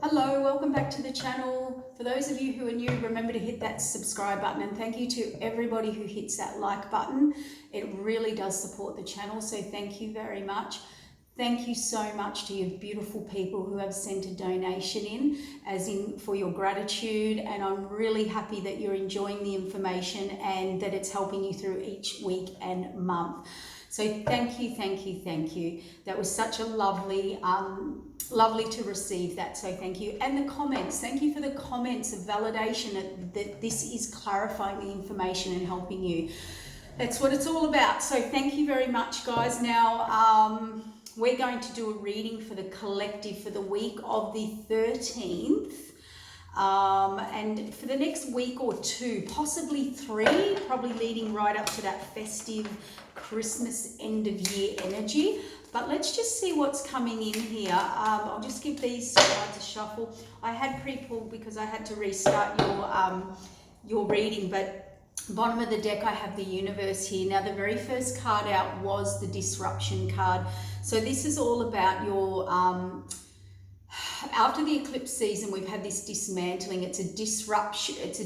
Hello, welcome back to the channel. For those of you who are new, remember to hit that subscribe button, and thank you to everybody who hits that like button. It really does support the channel, so thank you very much. Thank you so much to you beautiful people who have sent a donation in, as in for your gratitude, and I'm really happy that you're enjoying the information and that it's helping you through each week and month. So thank you, thank you, thank you. That was such a lovely to receive that, so thank you. And the comments, thank you for the comments of validation that this is clarifying the information and helping you. That's what it's all about. So thank you very much, guys. Now we're going to do a reading for the collective for the week of the 13th. And for the next week or two, possibly three, probably leading right up to that festive Christmas end of year energy. But let's just see what's coming in here. I'll just give these cards a shuffle. I had pre-pulled because I had to restart your reading, but bottom of the deck I have the universe here. Now the very first card out was the disruption card. So this is all about your after the eclipse season, we've had this dismantling. It's a disruption. It's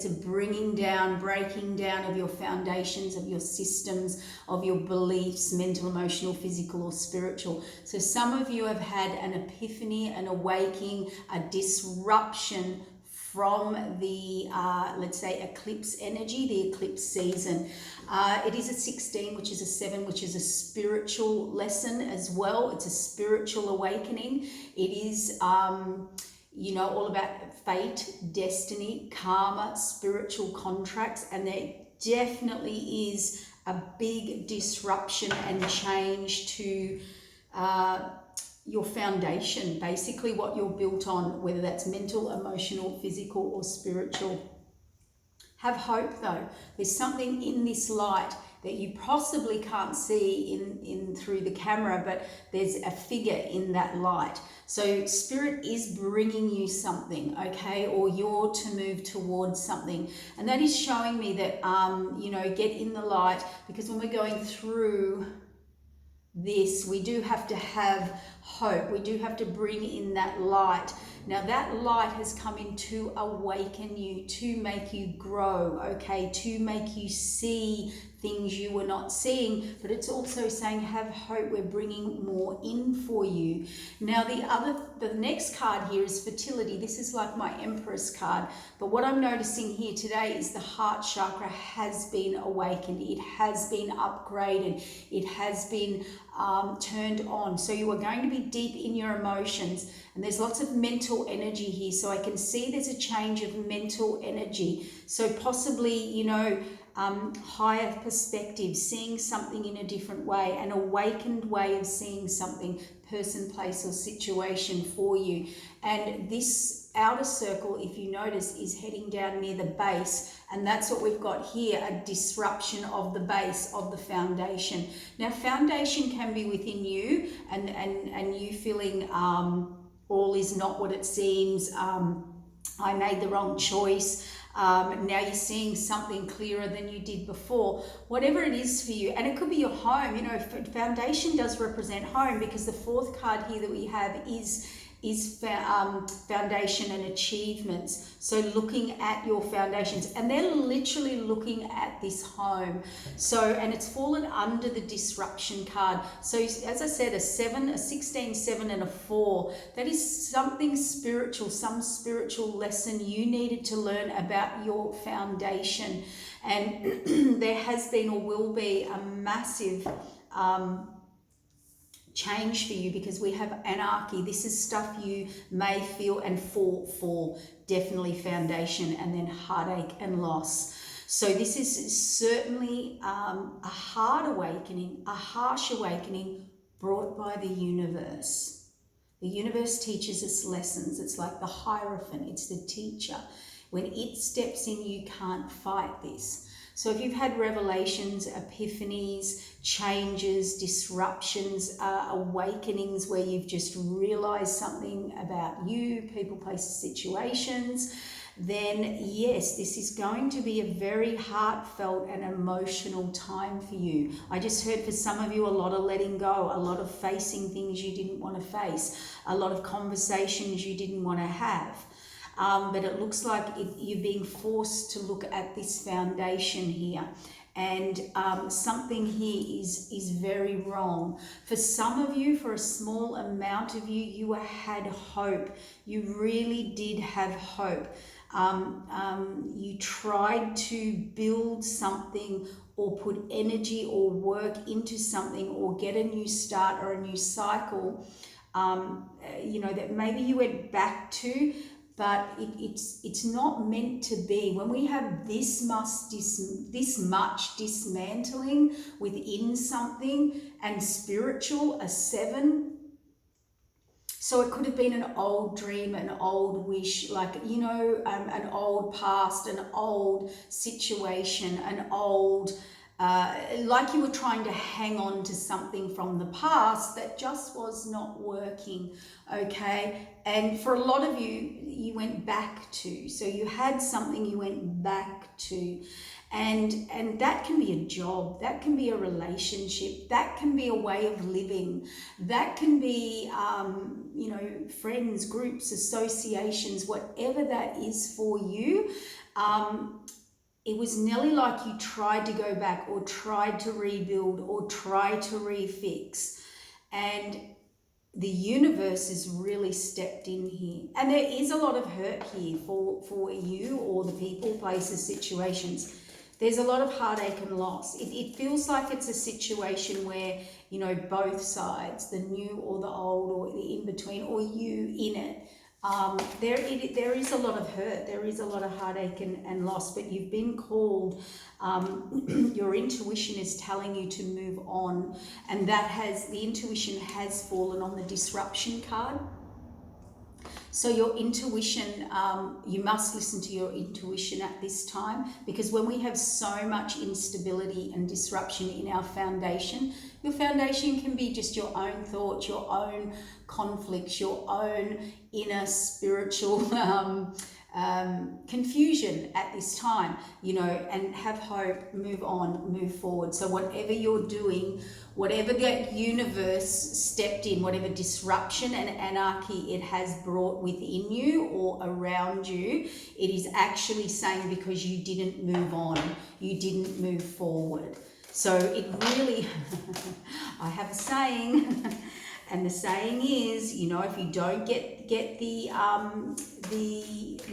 a bringing down, breaking down of your foundations, of your systems, of your beliefs, mental, emotional, physical, or spiritual. So some of you have had an epiphany, an awakening, a disruption from the, let's say, eclipse energy, the eclipse season. It is a 16, which is a 7, which is a spiritual lesson as well. It's a spiritual awakening. It is, you know, all about fate, destiny, karma, spiritual contracts, and there definitely is a big disruption and change to your foundation, basically what you're built on, whether that's mental, emotional, physical, or spiritual. Have hope though. There's something in this light that you possibly can't see in through the camera, but there's a figure in that light. So spirit is bringing you something, okay, or you're to move towards something. And that is showing me that, you know, get in the light, because when we're going through this, we do have to have hope. We do have to bring in that light. Now that light has come in to awaken you, to make you grow, okay, to make you see things you were not seeing, but it's also saying have hope. We're bringing more in for you. Now the next card here is fertility. This is like my Empress card, but what I'm noticing here today is the heart chakra has been awakened. It has been upgraded. It has been turned on. So you are going to be deep in your emotions, and there's lots of mental energy here. So I can see there's a change of mental energy. So possibly, you know, higher perspective, seeing something in a different way, an awakened way of seeing something, person, place, or situation for you. And this outer circle, if you notice, is heading down near the base, and that's what we've got here, a disruption of the base, of the foundation. Now foundation can be within you, and you feeling all is not what it seems, I made the wrong choice. Now you're seeing something clearer than you did before, whatever it is for you. And it could be your home. You know, foundation does represent home, because the fourth card here that we have is foundation and achievements. So looking at your foundations, and they're literally looking at this home. So, and it's fallen under the disruption card. So as I said, a 7, a 16, 7, and a 4, that is something spiritual, some spiritual lesson you needed to learn about your foundation. And there has been or will be a massive change for you, because we have anarchy. This is stuff you may feel and fall for, definitely foundation, and then heartache and loss. So this is certainly a hard awakening, a harsh awakening brought by the universe. The universe teaches us lessons. It's like the Hierophant, it's the teacher. When it steps in, you can't fight this. So if you've had revelations, epiphanies, changes, disruptions, awakenings where you've just realized something about you, people, places, situations, then yes, this is going to be a very heartfelt and emotional time for you. I just heard for some of you a lot of letting go, a lot of facing things you didn't want to face, a lot of conversations you didn't want to have. But it looks like you're being forced to look at this foundation here. And something here is very wrong. For some of you, for a small amount of you, you had hope. You really did have hope. You tried to build something or put energy or work into something or get a new start or a new cycle, that maybe you went back to, but it's not meant to be. When we have this much dismantling within something, and spiritual, a 7, so it could have been an old dream, an old wish, an old past, an old situation, an old, like you were trying to hang on to something from the past that just was not working, okay? And for a lot of you, you went back to. So you had something you went back to. And that can be a job, that can be a relationship, that can be a way of living, that can be, friends, groups, associations, whatever that is for you. It was nearly like you tried to go back or tried to rebuild or tried to refix. And the universe has really stepped in here. And there is a lot of hurt here for you or the people, places, situations. There's a lot of heartache and loss. It feels like it's a situation where, both sides, the new or the old or the in-between, or you in it, there is a lot of hurt, there is a lot of heartache and loss, but you've been called, your intuition is telling you to move on, and the intuition has fallen on the disruption card. So your intuition, you must listen to your intuition at this time, because when we have so much instability and disruption in our foundation, your foundation can be just your own thoughts, your own conflicts, your own inner spiritual confusion at this time, and have hope, move on, move forward. So whatever you're doing, whatever that universe stepped in, whatever disruption and anarchy it has brought within you or around you, it is actually saying because you didn't move on, you didn't move forward. So it really, I have a saying, and the saying is, if you don't get the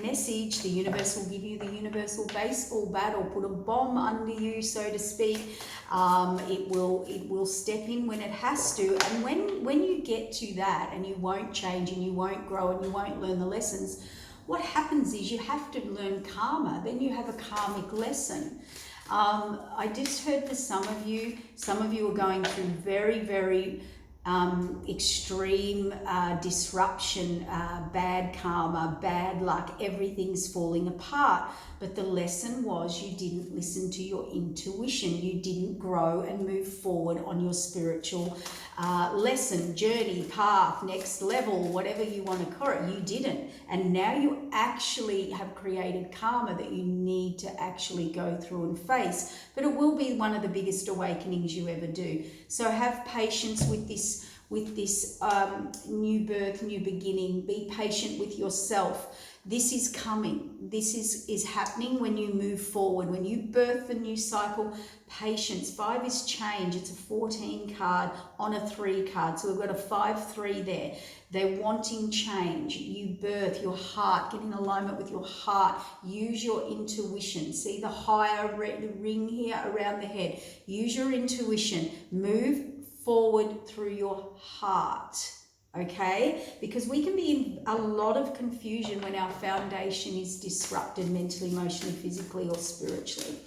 message, the universe will give you the universal baseball bat or put a bomb under you, so to speak. It will step in when it has to. And when you get to that and you won't change and you won't grow and you won't learn the lessons, what happens is you have to learn karma. Then you have a karmic lesson. I just heard for some of you are going through very, very extreme disruption, bad karma, bad luck, everything's falling apart. But the lesson was you didn't listen to your intuition. You didn't grow and move forward on your spiritual lesson, journey, path, next level, whatever you want to call it. You didn't. And now you actually have created karma that you need to actually go through and face. But it will be one of the biggest awakenings you ever do. So have patience with this new birth, new beginning. Be patient with yourself. This is coming. This is happening when you move forward. When you birth the new cycle, patience. 5 is change. It's a 14 card on a 3 card. So we've got a 5-3 there. They're wanting change. You birth your heart. Get in alignment with your heart. Use your intuition. See the higher ring here around the head. Use your intuition. Move forward through your heart. Okay, because we can be in a lot of confusion when our foundation is disrupted mentally, emotionally, physically, or spiritually.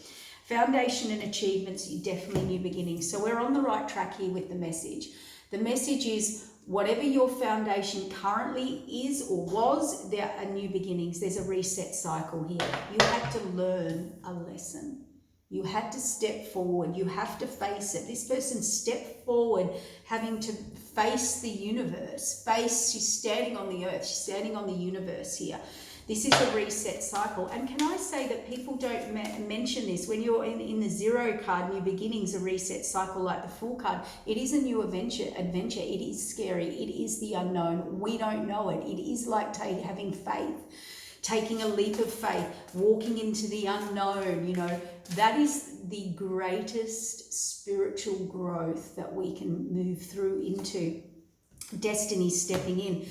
Foundation and achievements, definitely new beginnings. So we're on the right track here with the message. The message is whatever your foundation currently is or was, there are new beginnings. There's a reset cycle here. You had to learn a lesson. You had to step forward. You have to face it. This person stepped forward, having to face the universe. She's standing on the earth. She's standing on the universe here. This is a reset cycle. And can I say that people don't mention this? When you're in the zero card, new beginnings, a reset cycle like the Fool card, it is a new adventure. It is scary. It is the unknown. We don't know it. It is like having faith. Taking a leap of faith, walking into the unknown, you know, that is the greatest spiritual growth that we can move through into. Destiny stepping in.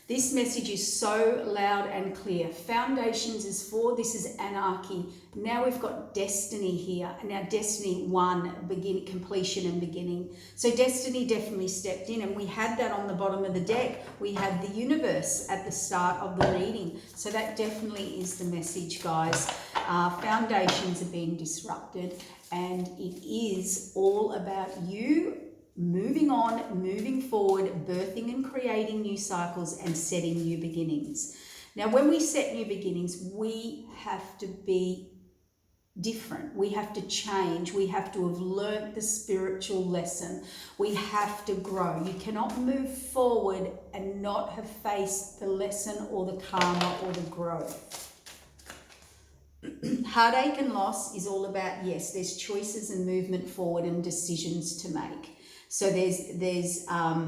This message is so loud and clear. Foundations is 4. This is anarchy. Now we've got destiny here. Now destiny 1, completion and beginning. So destiny definitely stepped in, and we had that on the bottom of the deck. We had the universe at the start of the reading. So that definitely is the message, guys. Foundations are being disrupted, and it is all about you moving on, moving forward, birthing and creating new cycles and setting new beginnings. Now, when we set new beginnings, we have to be different. We have to change. We have to have learnt the spiritual lesson. We have to grow. You cannot move forward and not have faced the lesson or the karma or the growth. Heartache and loss is all about, yes, there's choices and movement forward and decisions to make. So there's not,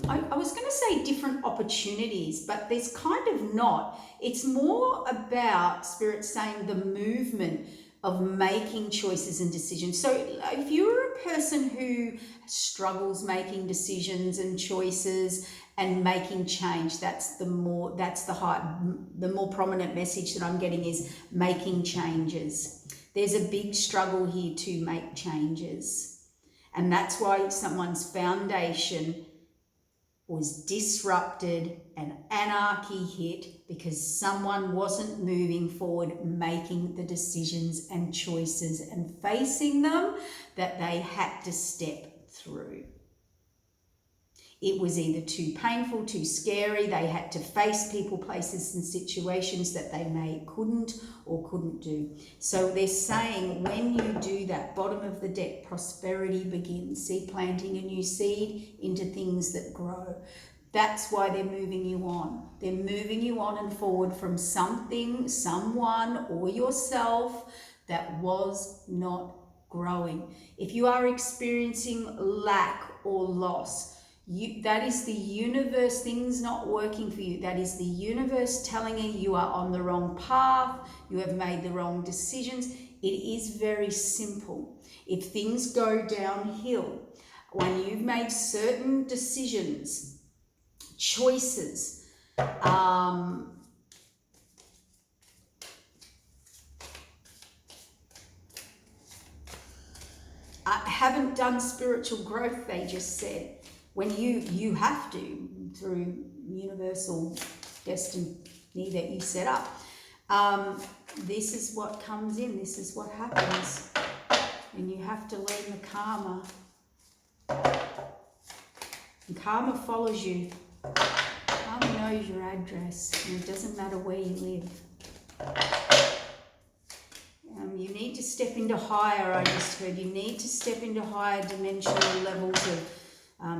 I was going to say different opportunities, but there's kind of not. It's more about Spirit saying the movement of making choices and decisions. So if you're a person who struggles making decisions and choices and making change, the more prominent message that I'm getting is making changes. There's a big struggle here to make changes. And that's why someone's foundation was disrupted and anarchy hit, because someone wasn't moving forward, making the decisions and choices and facing them that they had to step through. It was either too painful, too scary. They had to face people, places and situations that they couldn't do. So they're saying when you do that, bottom of the deck, prosperity begins. See, planting a new seed into things that grow. That's why they're moving you on. They're moving you on and forward from something, someone, or yourself that was not growing. If you are experiencing lack or loss, that is the universe, things not working for you. That is the universe telling you you are on the wrong path, you have made the wrong decisions. It is very simple. If things go downhill, when you've made certain decisions, choices, I haven't done spiritual growth, they just said. When you have to, through universal destiny that you set up, this is what comes in, this is what happens. And you have to learn the karma. And karma follows you. Karma knows your address, and it doesn't matter where you live. You need to step into higher, I just heard. You need to step into higher dimensional levels of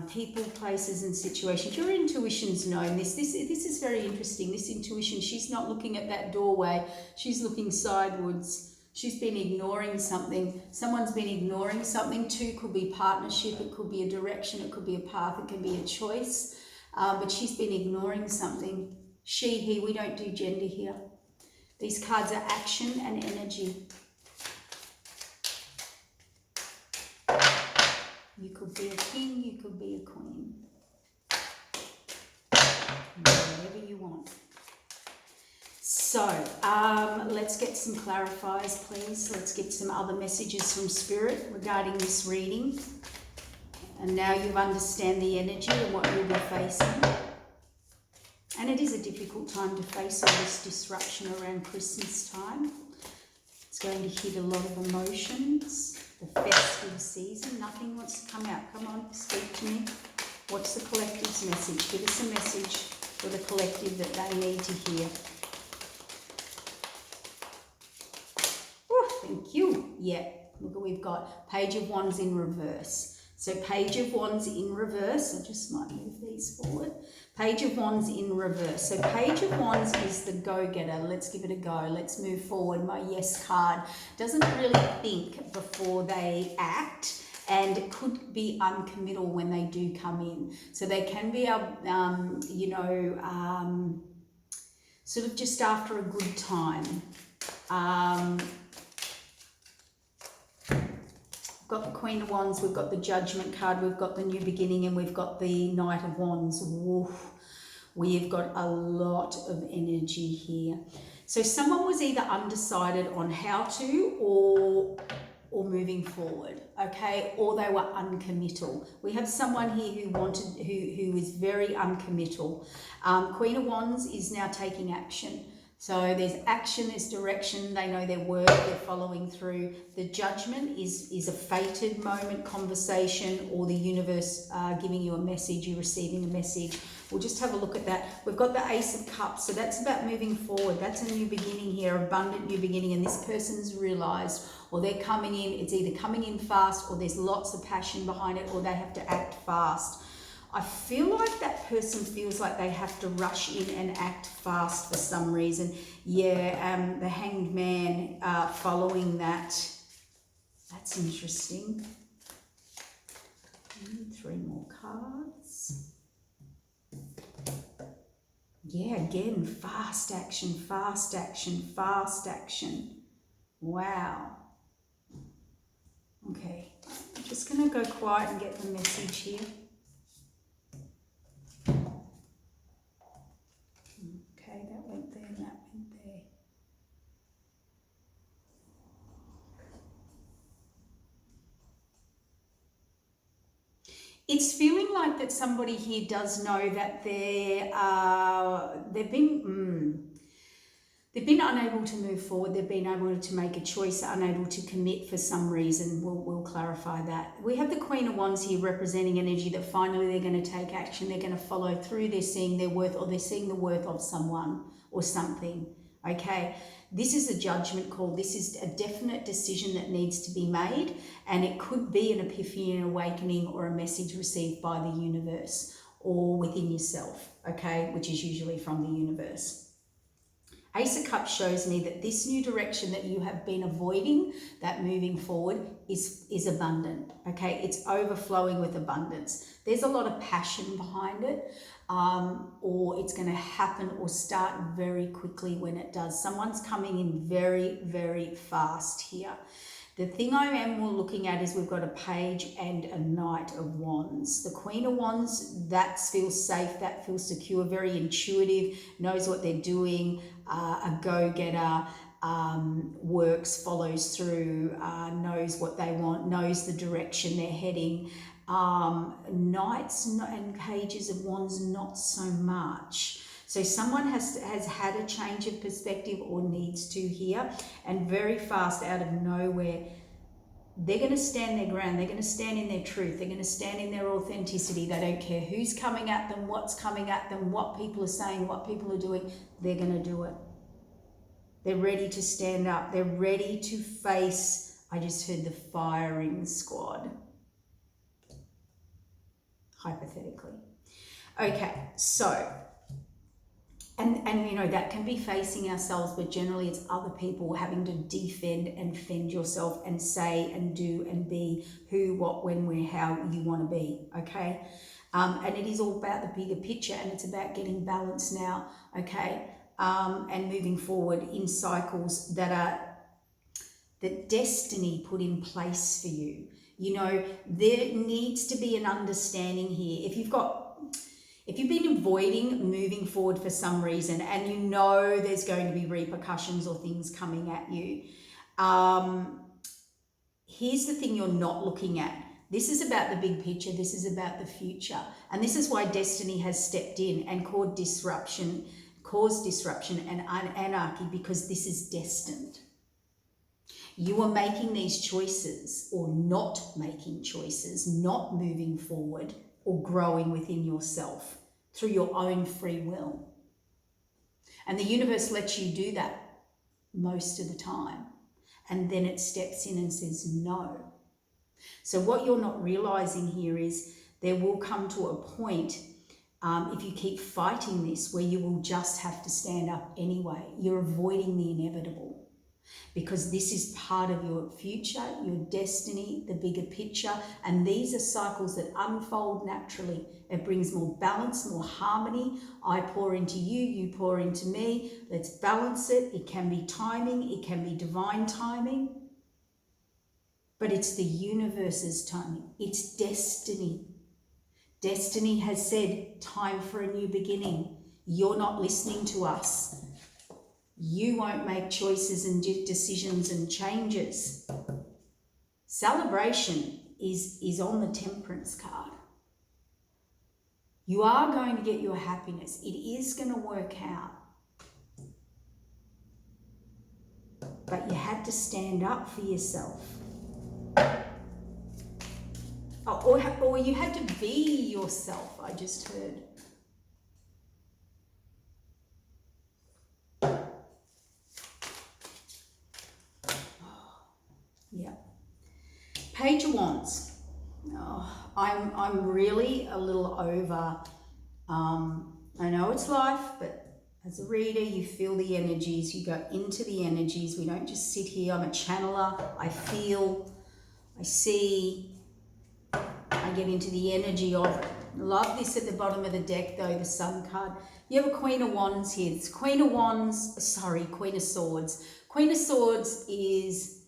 people, places and situations. Your intuition's known this. This is very interesting. This intuition, she's not looking at that doorway. She's looking sidewards. She's been ignoring something. Someone's been ignoring something too. Could be partnership. It could be a direction. It could be a path. It can be a choice. But she's been ignoring something. She, he, we don't do gender here. These cards are action and energy. You could be a king, you could be a queen. Whatever you want. So, let's get some clarifiers, please. Let's get some other messages from Spirit regarding this reading. And now you understand the energy and what you'll be facing. And it is a difficult time to face all this disruption around Christmas time. It's going to hit a lot of emotions. The festive season, nothing wants to come out. Come on, speak to me. What's the collective's message? Give us a message for the collective that they need to hear. Yeah, look, we've got Page of Wands in reverse. So Page of Wands in reverse, I just might move these forward. Page of Wands in reverse. So Page of Wands is the go-getter. Let's give it a go. Let's move forward. My yes card doesn't really think before they act, and it could be uncommittal when they do come in. So they can be, sort of just after a good time. We've got the Queen of Wands, we've got the Judgment card, we've got the New Beginning, and we've got the Knight of Wands. Woof. We've got a lot of energy here. So someone was either undecided on how to or moving forward, okay, or they were uncommittal. We have someone here who is very uncommittal. Queen of Wands is now taking action. So there's action, there's direction, they know their work, they're following through. The Judgment is a fated moment, conversation, or the universe giving you a message, you receiving a message. We'll just have a look at that. We've got the Ace of Cups, so that's about moving forward. That's a new beginning here, abundant new beginning, and this person's realised, or they're coming in, it's either coming in fast, or there's lots of passion behind it, or they have to act fast. I feel like that person feels like they have to rush in and act fast for some reason. Yeah, the Hanged Man following that. That's interesting. 3 more cards. Yeah, again, fast action, fast action, fast action. Wow. Okay, I'm just going to go quiet and get the message here. Okay, that went there and that went there. It's feeling like that somebody here does know that they've been unable to move forward. They've been able to make a choice, unable to commit for some reason. We'll clarify that. We have the Queen of Wands here representing energy that finally they're going to take action. They're going to follow through. They're seeing their worth, or they're seeing the worth of someone or something. Okay. This is a judgment call. This is a definite decision that needs to be made, and it could be an epiphany, an awakening, or a message received by the universe or within yourself, okay, which is usually from the universe. Ace of Cups shows me that this new direction that you have been avoiding, that moving forward, is abundant, okay? It's overflowing with abundance. There's a lot of passion behind it, or it's going to happen or start very quickly when it does. Someone's coming in very, very fast here. The thing I am more looking at is we've got a Page and a Knight of Wands. The Queen of Wands, that feels safe, that feels secure, very intuitive, knows what they're doing, a go-getter, works, follows through, knows what they want, knows the direction they're heading. Knights and Pages of Wands, not so much. So someone has had a change of perspective or needs to here, and very fast out of nowhere, they're going to stand their ground. They're going to stand in their truth. They're going to stand in their authenticity. They don't care who's coming at them, what's coming at them, what people are saying, what people are doing. They're going to do it. They're ready to stand up. They're ready to face, I just heard the firing squad. Hypothetically. Okay, so... And you know, that can be facing ourselves, but generally it's other people having to defend and fend yourself and say and do and be who, what, when, where, how you want to be, okay? And it is all about the bigger picture, and it's about getting balance now, okay? And moving forward in cycles that destiny put in place for you. You know, there needs to be an understanding here. If you've been avoiding moving forward for some reason, and you know there's going to be repercussions or things coming at you, here's the thing you're not looking at. This is about the big picture. This is about the future. And this is why destiny has stepped in and caused disruption and anarchy, because this is destined. You are making these choices or not making choices, not moving forward or growing within yourself through your own free will. And the universe lets you do that most of the time. and then it steps in and says no. So what you're not realizing here is there will come to a point, if you keep fighting this, where you will just have to stand up anyway. You're avoiding the inevitable, because this is part of your future, your destiny, the bigger picture, and these are cycles that unfold naturally. It brings more balance, more harmony. I pour into you, you pour into me. Let's balance it. It can be timing, it can be divine timing, but it's the universe's timing. It's destiny. Destiny has said, time for a new beginning. You're not listening to us. You won't make choices and decisions and changes. Celebration is on the Temperance card. You are going to get your happiness. It is going to work out. But you had to stand up for yourself. Or you had to be yourself, I just heard. Yeah. Page of Wands. Oh, I'm really a little over. I know it's life, but as a reader, you feel the energies. You go into the energies. We don't just sit here. I'm a channeler. I feel, I see, I get into the energy of it. Love this at the bottom of the deck, though, the Sun card. You have a Queen of Wands here. It's Queen of Swords. Queen of Swords is,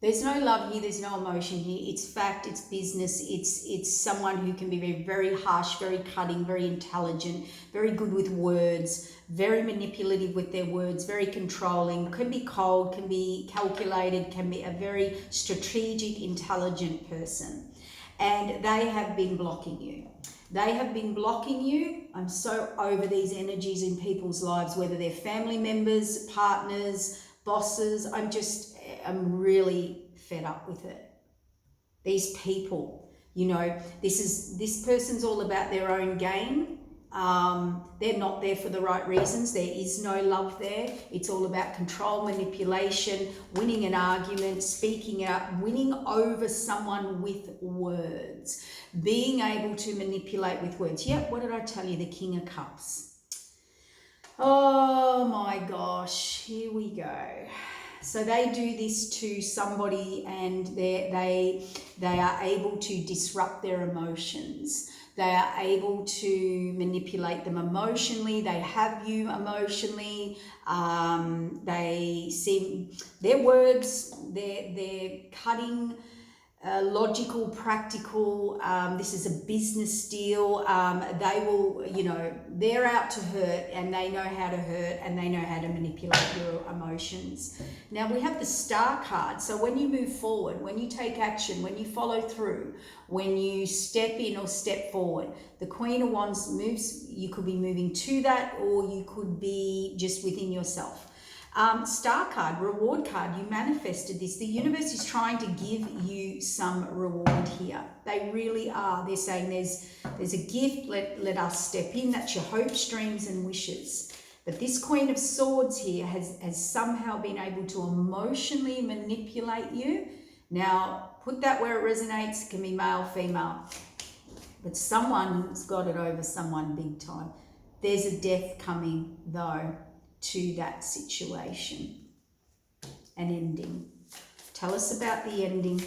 there's no love here, there's no emotion here. It's fact, it's business, it's someone who can be very, very harsh, very cutting, very intelligent, very good with words, very manipulative with their words, very controlling, can be cold, can be calculated, can be a very strategic, intelligent person. And they have been blocking you. They have been blocking you. I'm so over these energies in people's lives, whether they're family members, partners, bosses. I'm really fed up with it. These people, this person's all about their own gain. They're not there for the right reasons. There is no love there. It's all about control, manipulation, winning an argument, speaking out, winning over someone with words, being able to manipulate with words. Yep, what did I tell you? The King of Cups. Oh my gosh, here we go. So they do this to somebody, and they are able to disrupt their emotions. They are able to manipulate them emotionally. They have you emotionally. They seem, their words, they're cutting, logical, practical. This is a business deal. They will, they're out to hurt, and they know how to hurt, and they know how to manipulate your emotions. Now we have the Star card. So when you move forward, when you take action, when you follow through, when you step in or step forward, the Queen of Wands moves. You could be moving to that, or you could be just within yourself. Star card, reward card, you manifested this. The universe is trying to give you some reward here. They really are. They're saying there's a gift, let us step in. That's your hopes, dreams and wishes. But this Queen of Swords here has somehow been able to emotionally manipulate you. Now, put that where it resonates. It can be male, female. But someone's got it over someone big time. There's a death coming, though, to that situation. An ending. Tell us about the ending.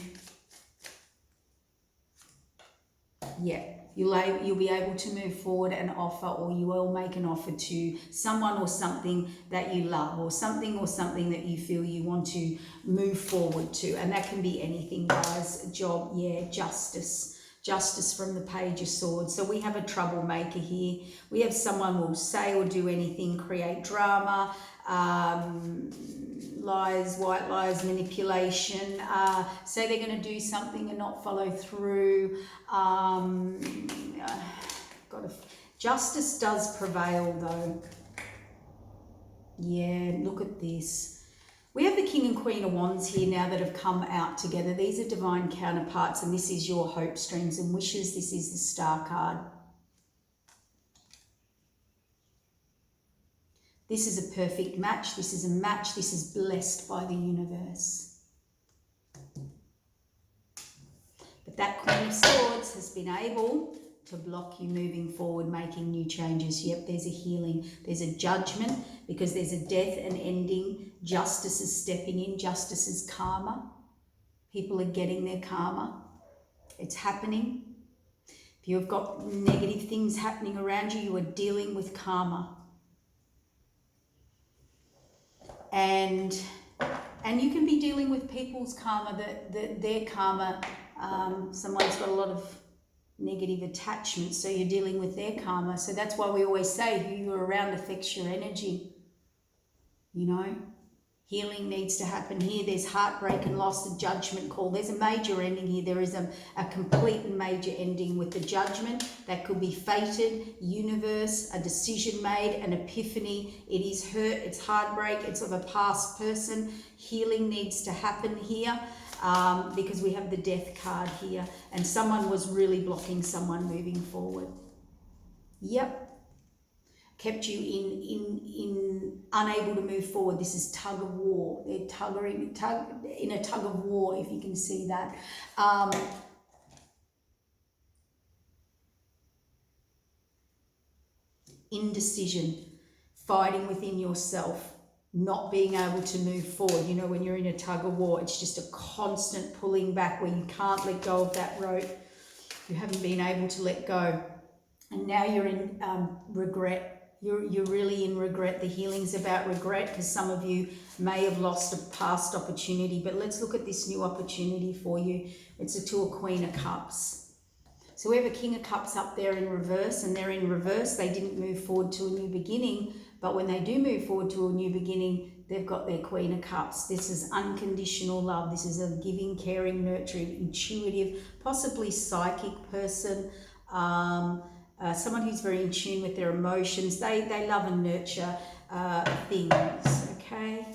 Yeah, you'll be able to move forward and offer, or you will make an offer to someone or something that you love, or something that you feel you want to move forward to. And that can be anything, guys. Job, yeah, justice. Justice from the Page of Swords. So we have a troublemaker here. We have someone who will say or do anything, create drama, lies, white lies, manipulation, say they're going to do something and not follow through. Justice does prevail, though. Yeah, look at this. We have the King and Queen of Wands here now that have come out together. These are divine counterparts, and this is your hopes, dreams and wishes. This is the Star card. This is a perfect match. This is a match. This is blessed by the universe. But that Queen of Swords has been able to block you moving forward, making new changes. Yep, there's a healing. There's a judgment because there's a death and ending. Justice is stepping in. Justice is karma. People are getting their karma. It's happening. If you've got negative things happening around you, you are dealing with karma. And you can be dealing with people's karma, their karma. Someone's got a lot of negative attachments, so you're dealing with their karma. So that's why we always say who you're around affects your energy. You know, healing needs to happen here. There's heartbreak and loss, the judgment call. There's a major ending here. There is a complete and major ending with the judgment. That could be fated, universe, a decision made, an epiphany. It is hurt, it's heartbreak, it's of a past person. Healing needs to happen here. Because we have the death card here and someone was really blocking someone moving forward. Yep. Kept you in unable to move forward. This is tug of war. They're in a tug of war, if you can see that. Indecision, fighting within yourself, not being able to move forward. You know, when you're in a tug of war, it's just a constant pulling back where you can't let go of that rope. You haven't been able to let go. And now you're in regret. You're really in regret. The healing's about regret because some of you may have lost a past opportunity. But let's look at this new opportunity for you. It's a Two of Queen of Cups. So we have a King of Cups up there in reverse, and they're in reverse. They didn't move forward to a new beginning. But when they do move forward to a new beginning, they've got their Queen of Cups. This is unconditional love. This is a giving, caring, nurturing, intuitive, possibly psychic person. Someone who's very in tune with their emotions. They love and nurture things, okay?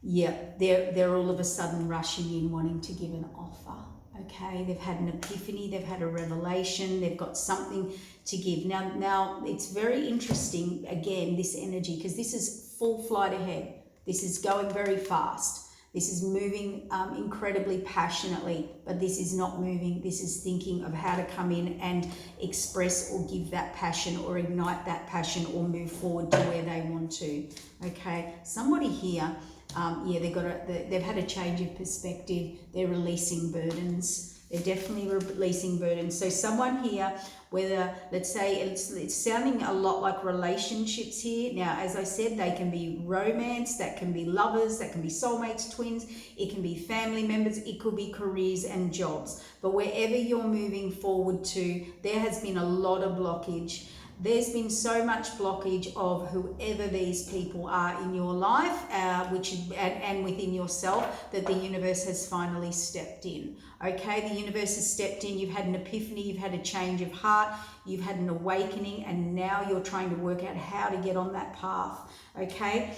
Yeah, they're all of a sudden rushing in, wanting to give an offer, okay? They've had an epiphany, they've had a revelation, they've got something to give. Now it's very interesting, again, this energy, because this is full flight ahead. This is going very fast. This is moving incredibly passionately, but this is not moving. This is thinking of how to come in and express or give that passion or ignite that passion or move forward to where they want to. Okay, somebody here, they've had a change of perspective. They're releasing burdens. They're definitely releasing burdens. So someone here, whether, let's say, it's sounding a lot like relationships here. Now, as I said, they can be romance, that can be lovers, that can be soulmates, twins, it can be family members, it could be careers and jobs. But wherever you're moving forward to, there has been a lot of blockage. There's been so much blockage of whoever these people are in your life, and within yourself, that the universe has finally stepped in. Okay, the universe has stepped in. You've had an epiphany, you've had a change of heart, you've had an awakening, and now you're trying to work out how to get on that path. Okay,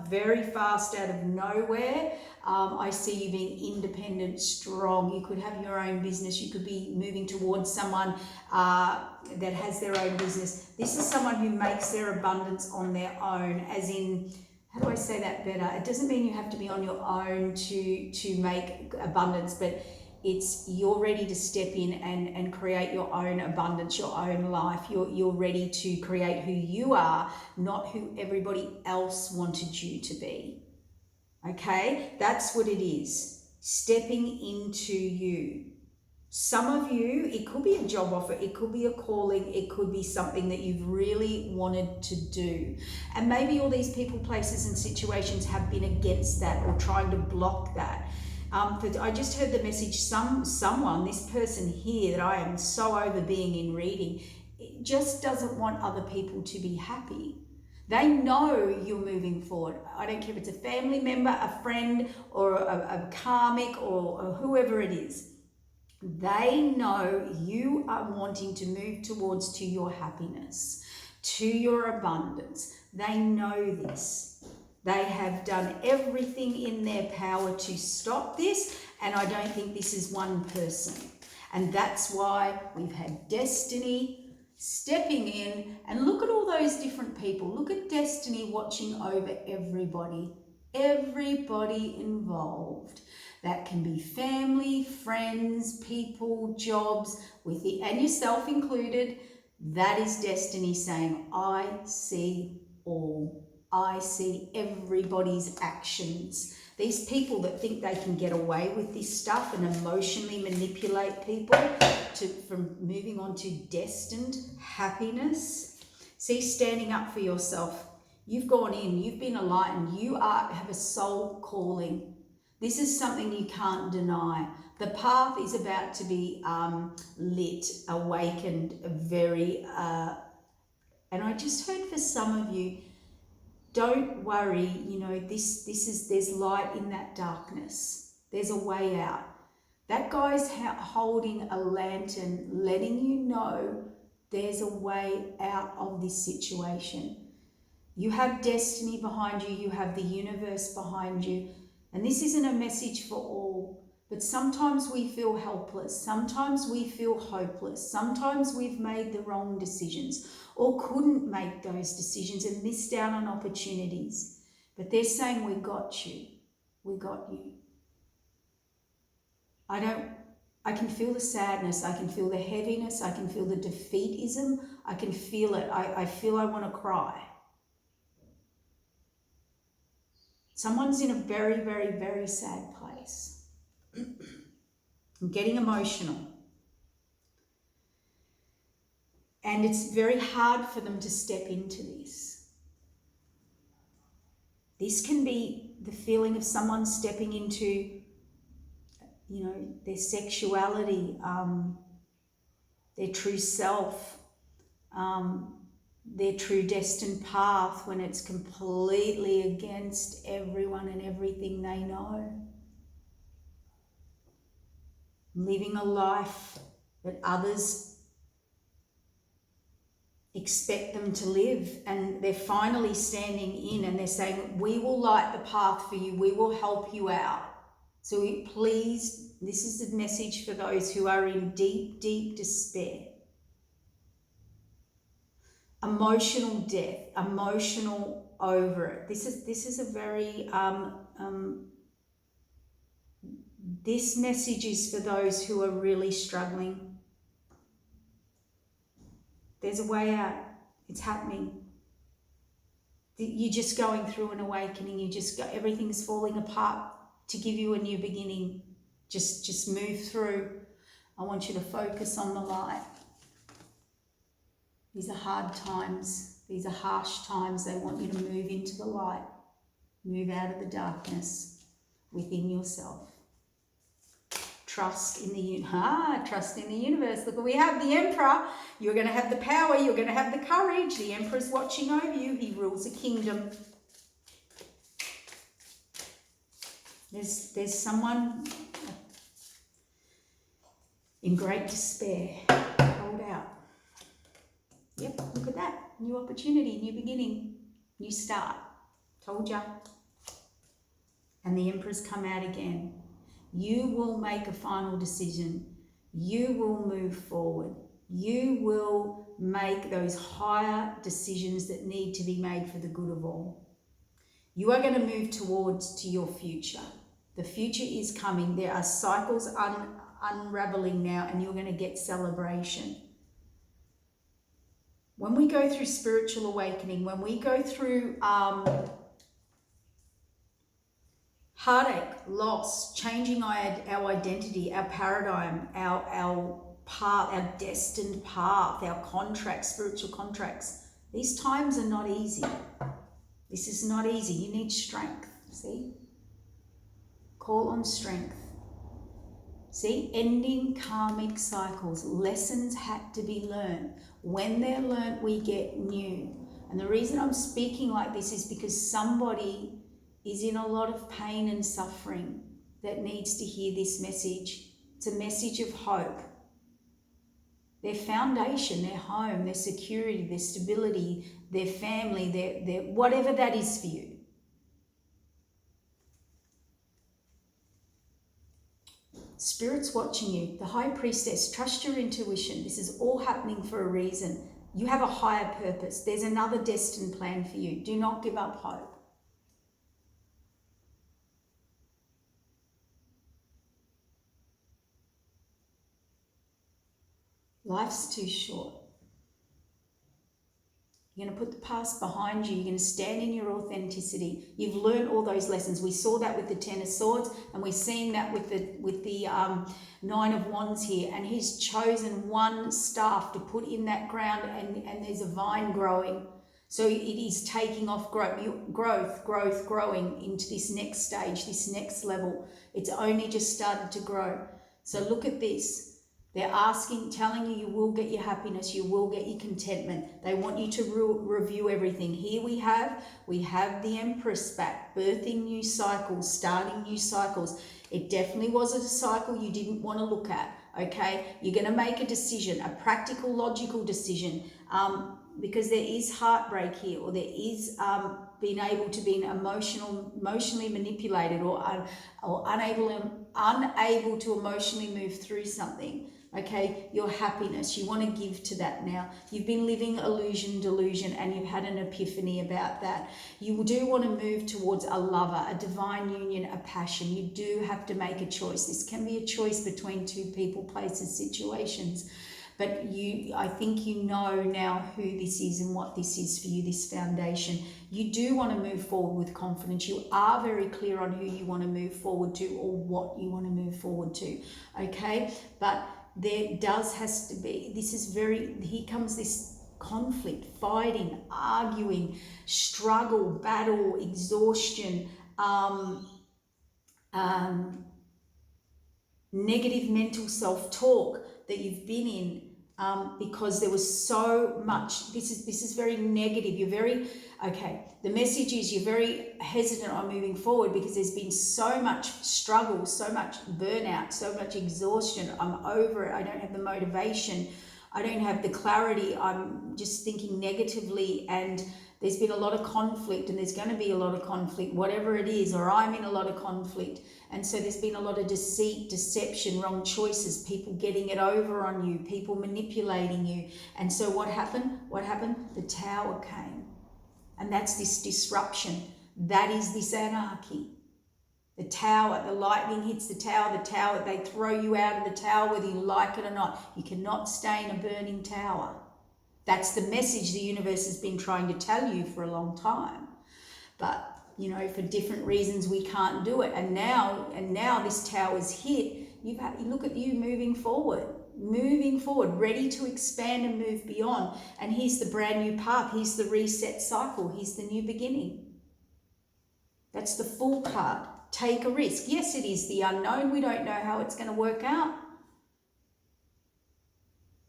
very fast out of nowhere. I see you being independent, strong. You could have your own business. You could be moving towards someone that has their own business. This is someone who makes their abundance on their own, as in, how do I say that better? It doesn't mean you have to be on your own to make abundance, but it's you're ready to step in and create your own abundance, your own life. You're ready to create who you are, not who everybody else wanted you to be. Okay, that's what it is. Stepping into you. Some of you, it could be a job offer, it could be a calling, it could be something that you've really wanted to do. And maybe all these people, places and situations have been against that or trying to block that. I just heard the message, someone, this person here that I am so over being in reading, it just doesn't want other people to be happy. They know you're moving forward. I don't care if it's a family member, a friend, or a karmic, or whoever it is. They know you are wanting to move towards to your happiness, to your abundance. They know this. They have done everything in their power to stop this, and I don't think this is one person. And that's why we've had destiny stepping in, and look at all those different people. Look at destiny watching over everybody involved. That can be family, friends, people, jobs, and yourself included. That is destiny saying, I see all. I see everybody's actions. These people that think they can get away with this stuff and emotionally manipulate people from moving on to destined happiness. See, standing up for yourself. You've gone in, you've been enlightened, you have a soul calling. This is something you can't deny. The path is about to be lit, awakened, very, and I just heard for some of you, don't worry, you know, there's light in that darkness. There's a way out. That guy's holding a lantern, letting you know there's a way out of this situation. You have destiny behind you. You have the universe behind you. And this isn't a message for all, but sometimes we feel helpless. Sometimes we feel hopeless. Sometimes we've made the wrong decisions or couldn't make those decisions and missed out on opportunities. But they're saying, we got you. We got you. I can feel the sadness. I can feel the heaviness. I can feel the defeatism. I can feel it. I feel I want to cry. Someone's in a very, very, very sad place. I'm getting emotional. And it's very hard for them to step into this. This can be the feeling of someone stepping into, you know, their sexuality, their true self, their true destined path when it's completely against everyone and everything they know. Living a life that others expect them to live, and they're finally standing in and they're saying, we will light the path for you, we will help you out. So please, this is the message for those who are in deep, deep despair. Emotional death, emotional over it. This is a very, this message is for those who are really struggling. There's a way out. It's happening. You're just going through an awakening. Everything's falling apart to give you a new beginning. Just move through. I want you to focus on the light. These are hard times. These are harsh times. They want you to move into the light. Move out of the darkness within yourself. Trust in the universe. Look what we have, the Emperor. You're going to have the power. You're going to have the courage. The Emperor's watching over you. He rules a kingdom. There's someone in great despair. Hold out. Yep, look at that. New opportunity, new beginning, new start. Told ya. And the Emperor's come out again. You will make a final decision. You will move forward. You will make those higher decisions that need to be made for the good of all. You are going to move to your future. The future is coming. There are cycles unraveling now, and you're going to get celebration. When we go through spiritual awakening, when we go through heartache, loss, changing our identity, our paradigm, our path, our destined path, our contracts, spiritual contracts. These times are not easy. This is not easy. You need strength, see? Call on strength. See, ending karmic cycles. Lessons had to be learned. When they're learned, we get new. And the reason I'm speaking like this is because somebody is in a lot of pain and suffering that needs to hear this message. It's a message of hope. Their foundation, their home, their security, their stability, their family, their whatever that is for you. Spirit's watching you. The High Priestess, trust your intuition. This is all happening for a reason. You have a higher purpose. There's another destined plan for you. Do not give up hope. Life's too short. You're going to put the past behind you. You're going to stand in your authenticity. You've learned all those lessons. We saw that with the Ten of Swords, and we're seeing that with the Nine of Wands here. And he's chosen one staff to put in that ground, and there's a vine growing. So it is taking off growing into this next stage, this next level. It's only just started to grow. So look at this. They're telling you will get your happiness, you will get your contentment. They want you to review everything. Here we have the Empress back, birthing new cycles, starting new cycles. It definitely was a cycle you didn't want to look at, okay? You're going to make a decision, a practical, logical decision, because there is heartbreak here, or there is being able to be emotionally manipulated, or unable to emotionally move through something. Okay, your happiness, you want to give to that now. You've been living illusion, delusion, and you've had an epiphany about that. You do want to move towards a lover, a divine union, a passion. You do have to make a choice. This can be a choice between two people, places, situations. But I think you know now who this is and what this is for you, this foundation. You do want to move forward with confidence. You are very clear on who you want to move forward to, or what you want to move forward to, okay? But there has to be, here comes this conflict, fighting, arguing, struggle, battle, exhaustion, negative mental self-talk that you've been in, because there was so much, this is very negative. You're very, the message is you're very hesitant on moving forward because there's been so much struggle, so much burnout, so much exhaustion. I'm over it. I don't have the motivation. I don't have the clarity. I'm just thinking negatively, and there's been a lot of conflict, and there's going to be a lot of conflict, whatever it is, or I'm in a lot of conflict. And so there's been a lot of deceit, deception, wrong choices, people getting it over on you, people manipulating you. And so what happened? The Tower came. And that's this disruption. That is this anarchy. The Tower, the lightning hits the Tower, they throw you out of the Tower whether you like it or not. You cannot stay in a burning tower. That's the message the universe has been trying to tell you for a long time. But, for different reasons we can't do it. And now this tower's hit. Look at you moving forward, ready to expand and move beyond. And here's the brand new path. Here's the reset cycle. Here's the new beginning. That's the Fool card. Take a risk. Yes, it is the unknown. We don't know how it's going to work out.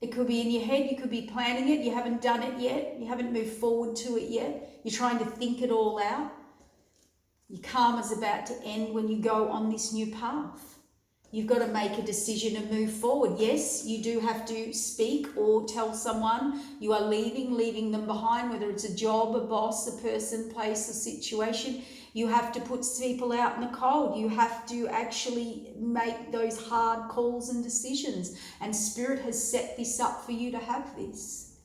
It could be in your head. You could be planning it. You haven't done it yet. You haven't moved forward to it yet. You're trying to think it all out. Your karma's about to end when you go on this new path. You've got to make a decision to move forward. Yes, you do have to speak or tell someone you are leaving them behind, whether it's a job, a boss, a person, place, a situation. You have to put people out in the cold. You have to actually make those hard calls and decisions. And Spirit has set this up for you to have this.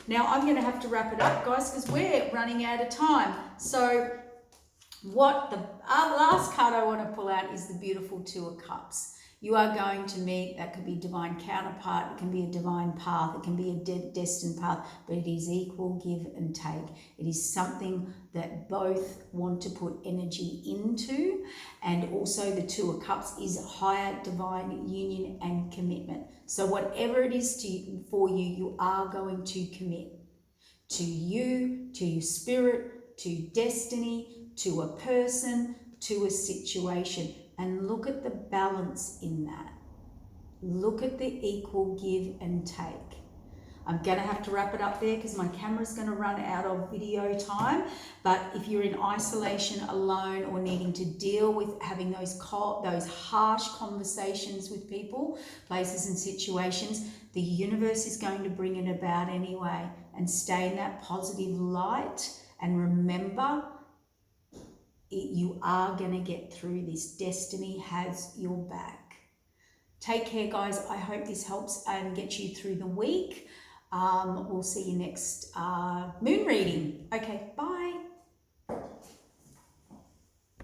Now, I'm going to have to wrap it up, guys, because we're running out of time. So the last card I want to pull out is the beautiful Two of Cups. You are going to meet, that could be divine counterpart, it can be a divine path, it can be a destined path, but it is equal give and take. It is something that both want to put energy into, and also the Two of Cups is higher divine union and commitment. So whatever it is for you, you are going to commit to you, to your spirit, to destiny, to a person, to a situation. And look at the balance in that. Look at the equal give and take. I'm going to have to wrap it up there because my camera's going to run out of video time. But if you're in isolation, alone, or needing to deal with having those harsh conversations with people, places and situations, the universe is going to bring it about anyway. And stay in that positive light. And remember, you are going to get through this. Destiny has your back. Take care, guys. I hope this helps and gets you through the week. We'll see you next moon reading. Okay, bye.